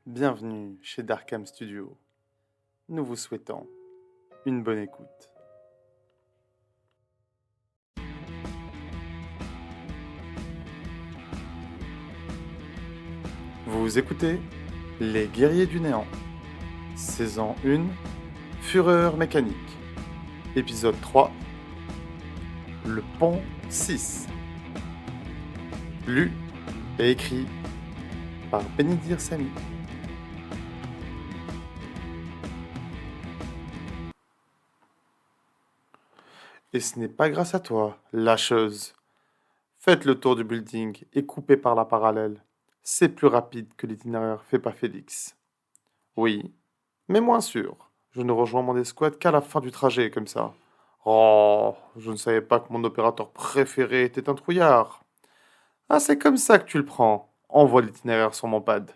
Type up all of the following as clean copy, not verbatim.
Bienvenue chez Darkham Studio. Nous vous souhaitons une bonne écoute. Vous écoutez Les Guerriers du Néant, saison 1, Fureur mécanique, épisode 3, Le pont 6. Lu et écrit par Benidir Sami. Et ce n'est pas grâce à toi, lâcheuse. Faites le tour du building et coupez par la parallèle. C'est plus rapide que l'itinéraire fait par Félix. Oui, mais moins sûr. Je ne rejoins mon escouade qu'à la fin du trajet, comme ça. Oh, je ne savais pas que mon opérateur préféré était un trouillard. Ah, c'est comme ça que tu le prends. Envoie l'itinéraire sur mon pad.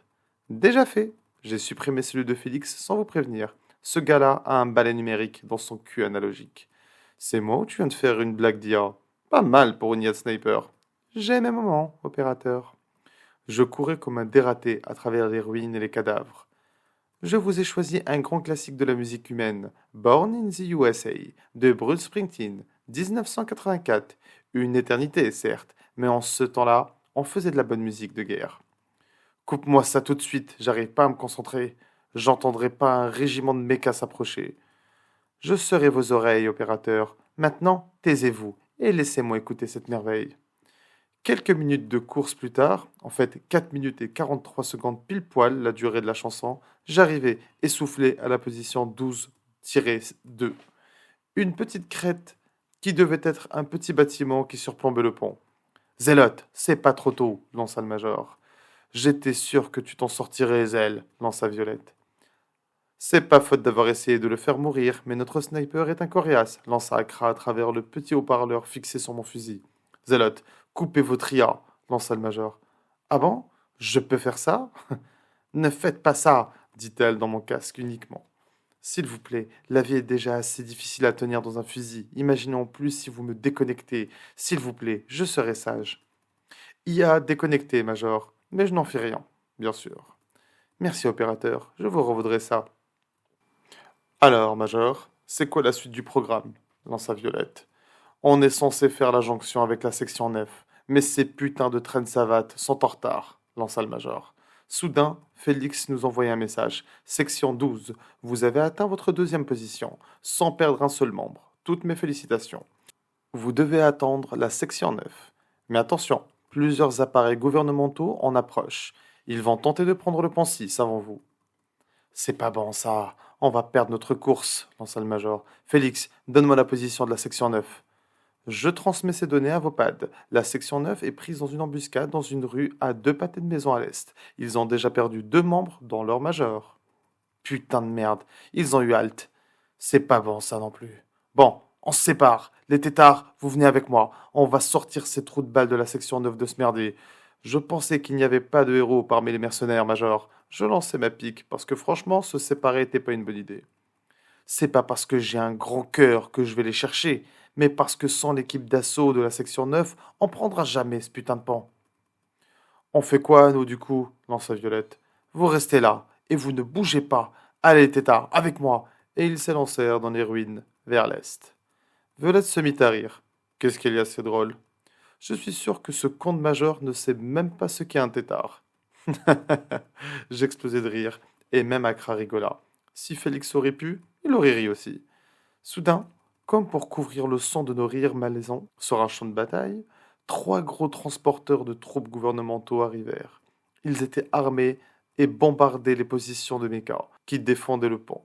Déjà fait. J'ai supprimé celui de Félix sans vous prévenir. Ce gars-là a un balai numérique dans son cul analogique. C'est moi ou tu viens de faire une blague d'IA? Pas mal pour une IA de sniper. J'ai mes moments, opérateur. Je courais comme un dératé à travers les ruines et les cadavres. Je vous ai choisi un grand classique de la musique humaine, Born in the USA, de Bruce Springsteen, 1984. Une éternité, certes, mais en ce temps-là, on faisait de la bonne musique de guerre. Coupe-moi ça tout de suite, j'arrive pas à me concentrer. J'entendrai pas un régiment de mechas s'approcher. Je serai vos oreilles, opérateur. Maintenant, taisez-vous et laissez-moi écouter cette merveille. Quelques minutes de course plus tard, en fait 4 minutes et 43 secondes pile poil la durée de la chanson, j'arrivais essoufflé à la position 12-2. Une petite crête qui devait être un petit bâtiment qui surplombait le pont. Zélote, c'est pas trop tôt, lança le major. J'étais sûr que tu t'en sortirais, Zèle, lança Violette. C'est pas faute d'avoir essayé de le faire mourir, mais notre sniper est un coriace, lança Accra à travers le petit haut-parleur fixé sur mon fusil. Zélote, coupez votre IA, lança le major. Ah bon? Je peux faire ça? Ne faites pas ça, dit-elle dans mon casque uniquement. S'il vous plaît, la vie est déjà assez difficile à tenir dans un fusil. Imaginons plus si vous me déconnectez. S'il vous plaît, je serai sage. IA déconnecté, major, mais je n'en fais rien, bien sûr. Merci, opérateur, je vous revaudrai ça. Alors, major, c'est quoi la suite du programme? Lança Violette. On est censé faire la jonction avec la section 9, mais ces putains de traînes savates sont en retard, lança le major. Soudain, Félix nous envoyait un message. Section 12, vous avez atteint votre deuxième position, sans perdre un seul membre. Toutes mes félicitations. Vous devez attendre la section 9. Mais attention, plusieurs appareils gouvernementaux en approchent. Ils vont tenter de prendre le pont 6 avant vous. C'est pas bon ça, on va perdre notre course, lança le major. Félix, donne-moi la position de la section 9. Je transmets ces données à vos pads. La section 9 est prise dans une embuscade dans une rue à 2 pâtés de maison à l'est. Ils ont déjà perdu 2 membres dans leur major. Putain de merde, ils ont eu halte. C'est pas bon ça non plus. Bon, on se sépare. Les têtards, vous venez avec moi. On va sortir ces trous de balles de la section 9 de ce merdier. Je pensais qu'il n'y avait pas de héros parmi les mercenaires, major. Je lançais ma pique parce que franchement, se séparer n'était pas une bonne idée. C'est pas parce que j'ai un grand cœur que je vais les chercher, mais parce que sans l'équipe d'assaut de la section 9, on prendra jamais ce putain de pont. On fait quoi, nous, du coup? Lança Violette. Vous restez là, et vous ne bougez pas. Allez, tétard, avec moi. Et ils s'élancèrent dans les ruines, vers l'est. Violette se mit à rire. Qu'est-ce qu'il y a de si drôle? Je suis sûr que ce con de major ne sait même pas ce qu'est un tétard. J'explosai de rire, et même Accra rigola. Si Félix aurait pu, il aurait ri aussi. Soudain, comme pour couvrir le son de nos rires malaisants sur un champ de bataille, 3 gros transporteurs de troupes gouvernementaux arrivèrent. Ils étaient armés et bombardaient les positions de mechas qui défendaient le pont.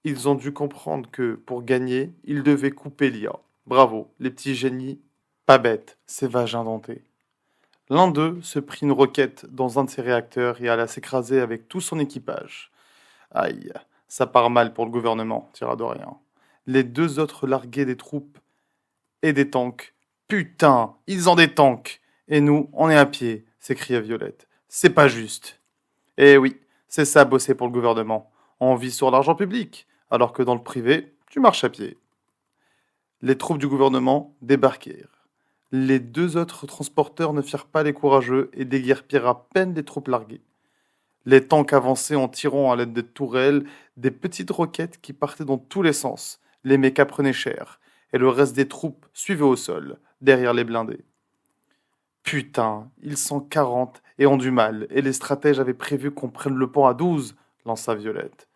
Ils ont dû comprendre que, pour gagner, ils devaient couper l'IA. Bravo, les petits génies, pas bêtes, ces vagins dentés. L'un d'eux se prit une roquette dans un de ses réacteurs et alla s'écraser avec tout son équipage. Aïe, ça part mal pour le gouvernement, tira de rien. Les 2 autres larguaient des troupes et des tanks. Putain, ils ont des tanks! Et nous, on est à pied, s'écria Violette. C'est pas juste. Eh oui, c'est ça bosser pour le gouvernement. On vit sur l'argent public, alors que dans le privé, tu marches à pied. Les troupes du gouvernement débarquèrent. Les 2 autres transporteurs ne firent pas les courageux et déguerpirent à peine les troupes larguées. Les tanks avançaient en tirant à l'aide des tourelles des petites roquettes qui partaient dans tous les sens. Les mechas prenaient cher, et le reste des troupes suivait au sol, derrière les blindés. Putain, ils sont 40 et ont du mal, et les stratèges avaient prévu qu'on prenne le pont à 12, lança Violette.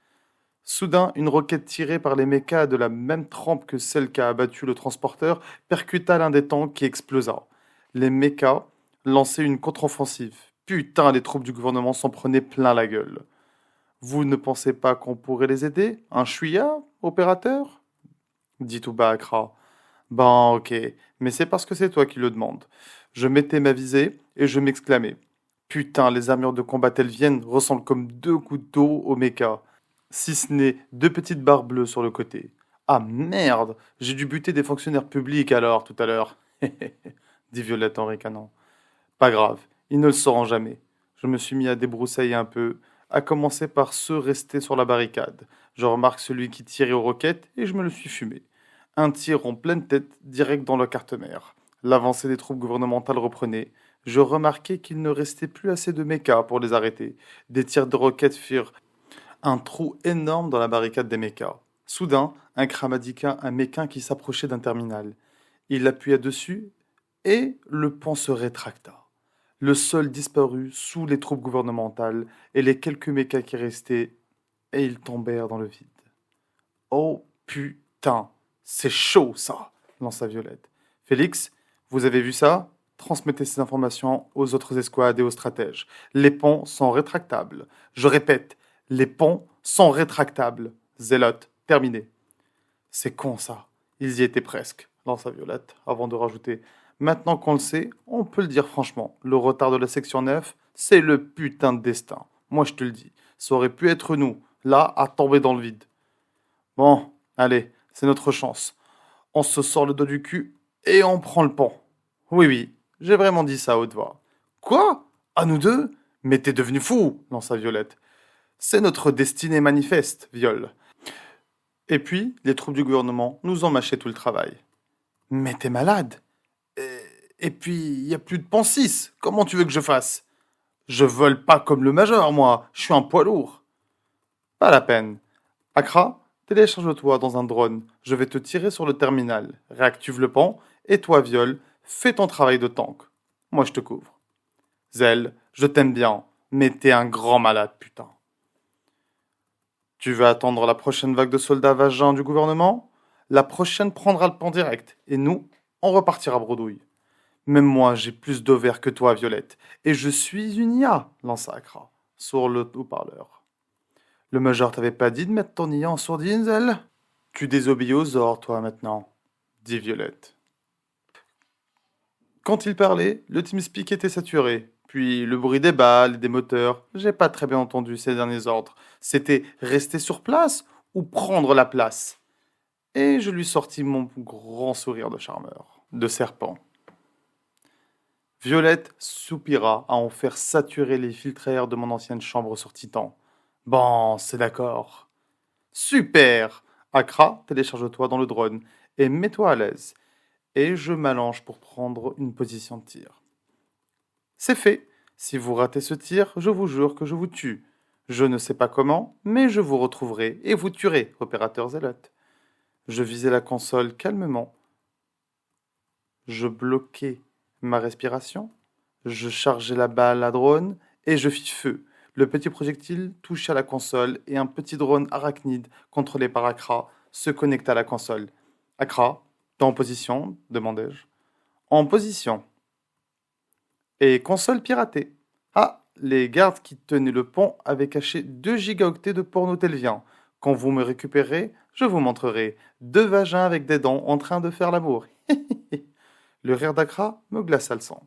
Soudain, une roquette tirée par les mechas de la même trempe que celle qui a abattu le transporteur percuta l'un des tanks qui explosa. Les mechas lançaient une contre-offensive. Putain, les troupes du gouvernement s'en prenaient plein la gueule. Vous ne pensez pas qu'on pourrait les aider? Un chouïa, opérateur? Dit tout bas Akra. Ben ok, mais c'est parce que c'est toi qui le demandes. Je mettais ma visée et je m'exclamais. Putain, les armures de combat viennent ressemblent comme deux gouttes d'eau au mecha. Si ce n'est deux petites barres bleues sur le côté. Ah merde, j'ai dû buter des fonctionnaires publics alors tout à l'heure. Dit Violette en ricanant. Pas grave, ils ne le sauront jamais. Je me suis mis à débroussailler un peu, à commencer par ceux restés sur la barricade. Je remarque celui qui tirait aux roquettes et je me le suis fumé. Un tir en pleine tête, direct dans le quarte-mère. L'avancée des troupes gouvernementales reprenait. Je remarquai qu'il ne restait plus assez de mechas pour les arrêter. Des tirs de roquettes firent un trou énorme dans la barricade des mechas. Soudain, un kramadika, un méquin qui s'approchait d'un terminal. Il appuya dessus et le pont se rétracta. Le sol disparut sous les troupes gouvernementales et les quelques mechas qui restaient, et ils tombèrent dans le vide. Oh putain, c'est chaud ça, lança Violette. Félix, vous avez vu ça? Transmettez ces informations aux autres escouades et aux stratèges. Les ponts sont rétractables. Je répète, les ponts sont rétractables. Zélote, terminé. C'est con ça. Ils y étaient presque, lança Violette, avant de rajouter. Maintenant qu'on le sait, on peut le dire franchement. Le retard de la section 9, c'est le putain de destin. Moi je te le dis. Ça aurait pu être nous, là, à tomber dans le vide. Bon, allez, c'est notre chance. On se sort le dos du cul et on prend le pont. Oui, oui, j'ai vraiment dit ça à haute voix. Quoi? À nous deux? Mais t'es devenu fou, lança Violette. C'est notre destinée manifeste, Viol. Et puis, les troupes du gouvernement nous ont mâché tout le travail. Mais t'es malade. Et puis, il n'y a plus de pont 6. Comment tu veux que je fasse? Je vole pas comme le major, moi. Je suis un poids lourd. Pas la peine. Accra, télécharge-toi dans un drone. Je vais te tirer sur le terminal. Réactive le pont. Et toi, Viol, fais ton travail de tank. Moi, je te couvre. Zell, je t'aime bien, mais t'es un grand malade, putain. Tu veux attendre la prochaine vague de soldats vagins du gouvernement? La prochaine prendra le pont direct. Et nous, on repartira bredouille. Même moi, j'ai plus d'ovaires que toi, Violette. Et je suis une IA, lança Accra, sur le haut-parleur. Le major t'avait pas dit de mettre ton IA en sourdine, Zell? Tu désobéis aux ordres, toi, maintenant, dit Violette. Quand il parlait, le TeamSpeak était saturé. Puis le bruit des balles et des moteurs, j'ai pas très bien entendu ces derniers ordres. C'était rester sur place ou prendre la place. Et je lui sortis mon grand sourire de charmeur, de serpent. Violette soupira à en faire saturer les filtres à air de mon ancienne chambre sur Titan. Bon, c'est d'accord. Super! Accra, télécharge-toi dans le drone et mets-toi à l'aise. Et je m'allonge pour prendre une position de tir. C'est fait. Si vous ratez ce tir, je vous jure que je vous tue. Je ne sais pas comment, mais je vous retrouverai et vous tuerai, opérateur zélote. Je visais la console calmement. Je bloquais ma respiration. Je chargeais la balle à drone et je fis feu. Le petit projectile toucha la console et un petit drone arachnide contrôlé par Accra se connecta à la console. Accra, t'es en position? Demandai-je. En position. Et console piratée. Ah, les gardes qui tenaient le pont avaient caché 2 gigaoctets de porno telvien. Quand vous me récupérez, je vous montrerai 2 vagins avec des dents en train de faire l'amour. Le rire d'Accra me glaça le sang.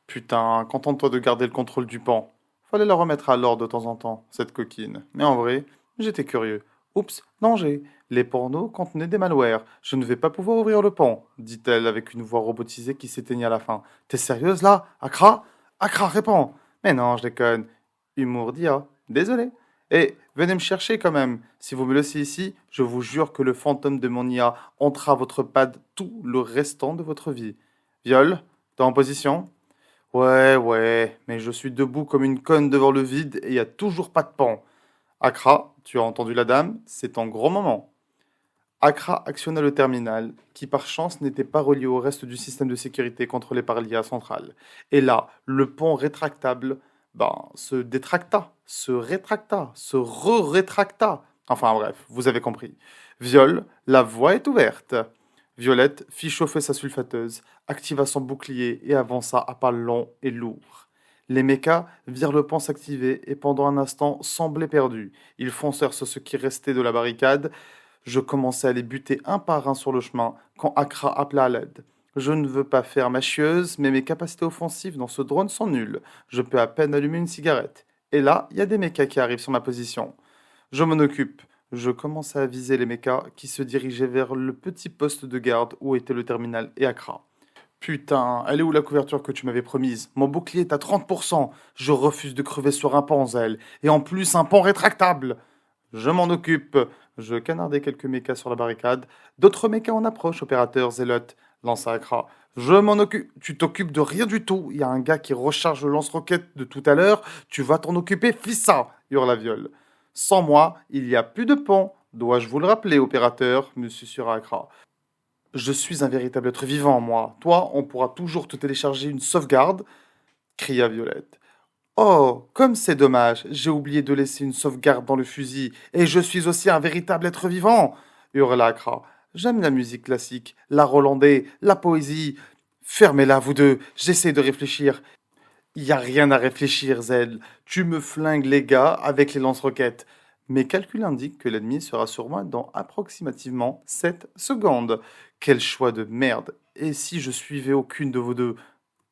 Putain, contente-toi de garder le contrôle du pont. Fallait la remettre à l'ordre de temps en temps, cette coquine. Mais en vrai, j'étais curieux. Oups, danger. Les pornos contenaient des malwares. Je ne vais pas pouvoir ouvrir le pont, dit-elle avec une voix robotisée qui s'éteignait à la fin. T'es sérieuse là? Accra? Accra, réponds! Mais non, je déconne. Humour d'IA. Désolé. Et venez me chercher quand même. Si vous me laissez ici, je vous jure que le fantôme de mon IA hantera votre pad tout le restant de votre vie. Viol, t'es en position? Ouais, mais je suis debout comme une conne devant le vide et y a toujours pas de pan. Accra, tu as entendu la dame, c'est ton grand moment. Accra actionna le terminal, qui par chance n'était pas relié au reste du système de sécurité contrôlé par l'IA centrale. Et là, le pont rétractable, se détracta, se rétracta, se re-rétracta. Enfin bref, vous avez compris. Viol, la voie est ouverte. Violette fit chauffer sa sulfateuse, activa son bouclier et avança à pas longs et lourds. Les mechas virent le pont s'activer et pendant un instant semblaient perdus. Ils foncèrent sur ce qui restait de la barricade. Je commençais à les buter un par un sur le chemin quand Accra appela à l'aide. Je ne veux pas faire ma chieuse, mais mes capacités offensives dans ce drone sont nulles. Je peux à peine allumer une cigarette. Et là, il y a des mechas qui arrivent sur ma position. Je m'en occupe. Je commençais à viser les mechas qui se dirigeaient vers le petit poste de garde où était le terminal et Accra. Putain, elle est où la couverture que tu m'avais promise? Mon bouclier est à 30%. Je refuse de crever sur un pont, Zelle. Et en plus, un pont rétractable. Je m'en occupe. Je canardais quelques mechas sur la barricade. D'autres mechas en approche, opérateur Zélote, lança Accra. Je m'en occupe. Tu t'occupes de rien du tout. Il y a un gars qui recharge le lance-roquette de tout à l'heure. Tu vas t'en occuper, fils ça, hurla Viol. Sans moi, il n'y a plus de pont. Dois-je vous le rappeler, opérateur, me susurra Accra. Je suis un véritable être vivant, moi. Toi, on pourra toujours te télécharger une sauvegarde, cria Violette. Oh, comme c'est dommage, j'ai oublié de laisser une sauvegarde dans le fusil, et je suis aussi un véritable être vivant, hurla Accra. J'aime la musique classique, l'art hollandais, la poésie. Fermez-la, vous deux, j'essaie de réfléchir. Y a rien à réfléchir, Zed. Tu me flingues les gars avec les lance-roquettes. Mes calculs indiquent que l'ennemi sera sur moi dans approximativement 7 secondes. Quel choix de merde. Et si je suivais aucune de vos deux?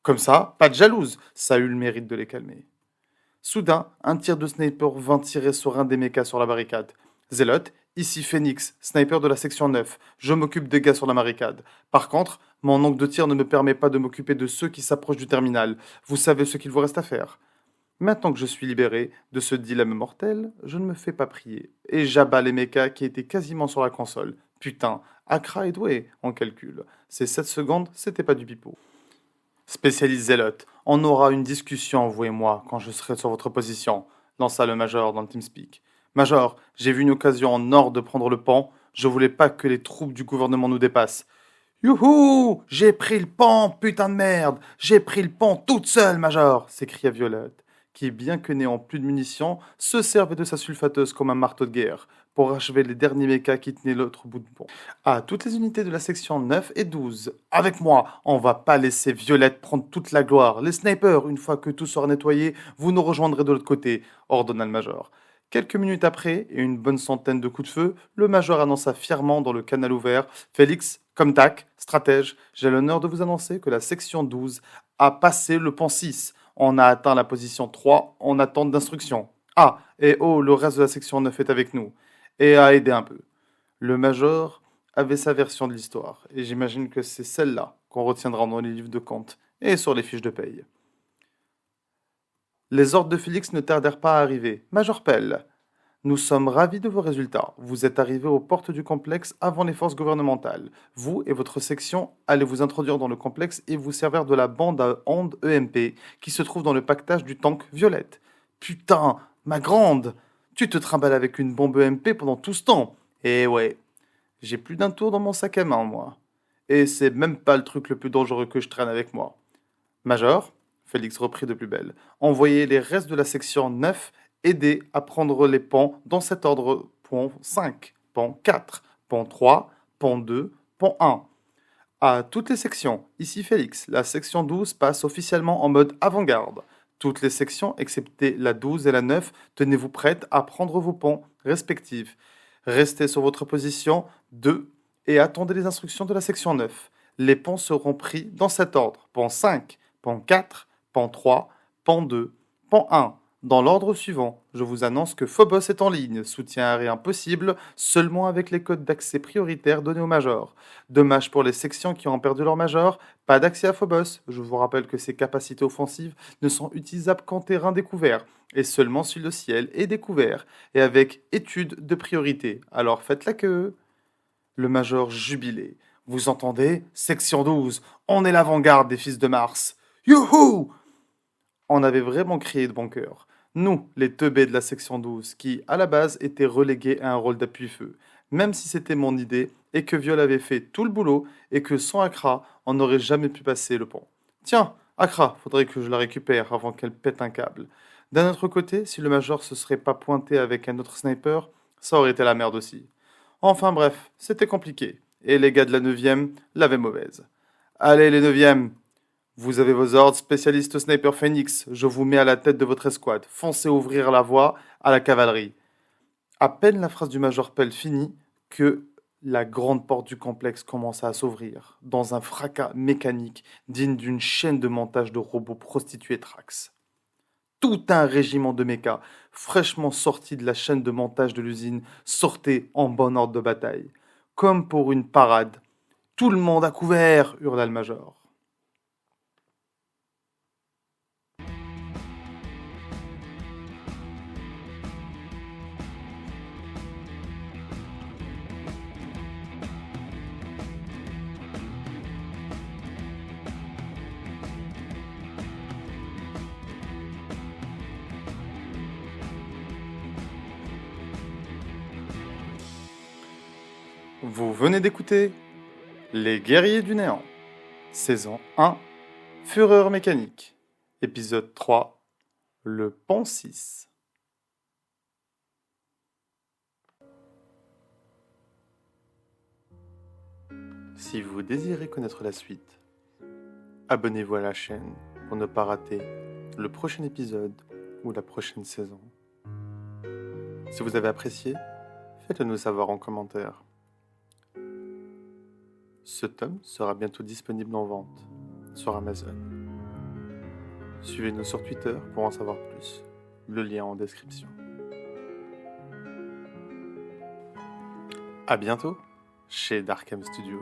Comme ça, pas de jalouse. Ça a eu le mérite de les calmer. Soudain, un tir de sniper vint tirer sur un des mechas sur la barricade. Zélote, ici Phoenix, sniper de la section 9. Je m'occupe des gars sur la barricade. Par contre, mon angle de tir ne me permet pas de m'occuper de ceux qui s'approchent du terminal. Vous savez ce qu'il vous reste à faire. Maintenant que je suis libéré de ce dilemme mortel, je ne me fais pas prier. Et j'abats les mechas qui étaient quasiment sur la console. Putain, Accra est doué en calcul. Ces 7 secondes, c'était pas du pipeau. Spécialiste Zélote, on aura une discussion, vous et moi, quand je serai sur votre position, lança le Major dans le TeamSpeak. Major, j'ai vu une occasion en or de prendre le pont. Je voulais pas que les troupes du gouvernement nous dépassent. Youhou! J'ai pris le pont, putain de merde! J'ai pris le pont toute seule, Major! S'écria Violette, qui, bien que n'ayant plus de munitions, se servait de sa sulfateuse comme un marteau de guerre pour achever les derniers mechas qui tenaient l'autre bout de pont. À toutes les unités de la section 9 et 12, avec moi, on va pas laisser Violette prendre toute la gloire. Les snipers, une fois que tout sera nettoyé, vous nous rejoindrez de l'autre côté, ordonna le Major. Quelques minutes après, et une bonne centaine de coups de feu, le Major annonça fièrement dans le canal ouvert: Félix, comme tac, stratège, j'ai l'honneur de vous annoncer que la section 12 a passé le pont 6. On a atteint la position 3 en attente d'instruction. Ah, et oh, le reste de la section 9 est avec nous. Et a aidé un peu. Le Major avait sa version de l'histoire, et j'imagine que c'est celle-là qu'on retiendra dans les livres de compte et sur les fiches de paye. Les ordres de Félix ne tardèrent pas à arriver. Major Pell, nous sommes ravis de vos résultats. Vous êtes arrivé aux portes du complexe avant les forces gouvernementales. Vous et votre section allez vous introduire dans le complexe et vous servir de la bande à ondes EMP qui se trouve dans le pactage du tank Violette. Putain, ma grande, tu te trimbales avec une bombe EMP pendant tout ce temps. Eh ouais, j'ai plus d'un tour dans mon sac à main, moi. Et c'est même pas le truc le plus dangereux que je traîne avec moi. Major, Félix reprit de plus belle, envoyez les restes de la section 9 aider à prendre les ponts dans cet ordre: pont 5, pont 4, pont 3, pont 2, pont 1. À toutes les sections, ici Félix, la section 12 passe officiellement en mode avant-garde. Toutes les sections, excepté la 12 et la 9, tenez-vous prêtes à prendre vos ponts respectifs. Restez sur votre position 2 et attendez les instructions de la section 9. Les ponts seront pris dans cet ordre: pont 5, pont 4, pont 3, pont 2, pont 1. Dans l'ordre suivant, je vous annonce que Phobos est en ligne, soutien aérien possible, seulement avec les codes d'accès prioritaires donnés au Major. Dommage pour les sections qui ont perdu leur Major, pas d'accès à Phobos. Je vous rappelle que ses capacités offensives ne sont utilisables qu'en terrain découvert, et seulement si le ciel est découvert, et avec étude de priorité. Alors faites la queue. Le Major jubilait. Vous entendez? Section 12, on est l'avant-garde des fils de Mars. Youhou! On avait vraiment crié de bon cœur. Nous, les teubés de la section 12, qui, à la base, étaient relégués à un rôle d'appui-feu, même si c'était mon idée et que Viol avait fait tout le boulot et que sans Accra, on n'aurait jamais pu passer le pont. Tiens, Accra, faudrait que je la récupère avant qu'elle pète un câble. D'un autre côté, si le Major se serait pas pointé avec un autre sniper, ça aurait été la merde aussi. Enfin bref, c'était compliqué, et les gars de la 9e l'avaient mauvaise. Allez les 9e, vous avez vos ordres, spécialiste sniper Phoenix, je vous mets à la tête de votre escouade. Foncez ouvrir la voie à la cavalerie. À peine la phrase du Major Pell finie que la grande porte du complexe commença à s'ouvrir, dans un fracas mécanique digne d'une chaîne de montage de robots prostitués Trax. Tout un régiment de mechas, fraîchement sorti de la chaîne de montage de l'usine, sortait en bon ordre de bataille. Comme pour une parade. Tout le monde à couvert, hurla le Major. Vous venez d'écouter Les Guerriers du Néant, saison 1, Fureur mécanique, épisode 3, Le Pont 6. Si vous désirez connaître la suite, abonnez-vous à la chaîne pour ne pas rater le prochain épisode ou la prochaine saison. Si vous avez apprécié, faites-le nous savoir en commentaire. Ce tome sera bientôt disponible en vente sur Amazon. Suivez-nous sur Twitter pour en savoir plus. Le lien en description. À bientôt chez Darkham Studio.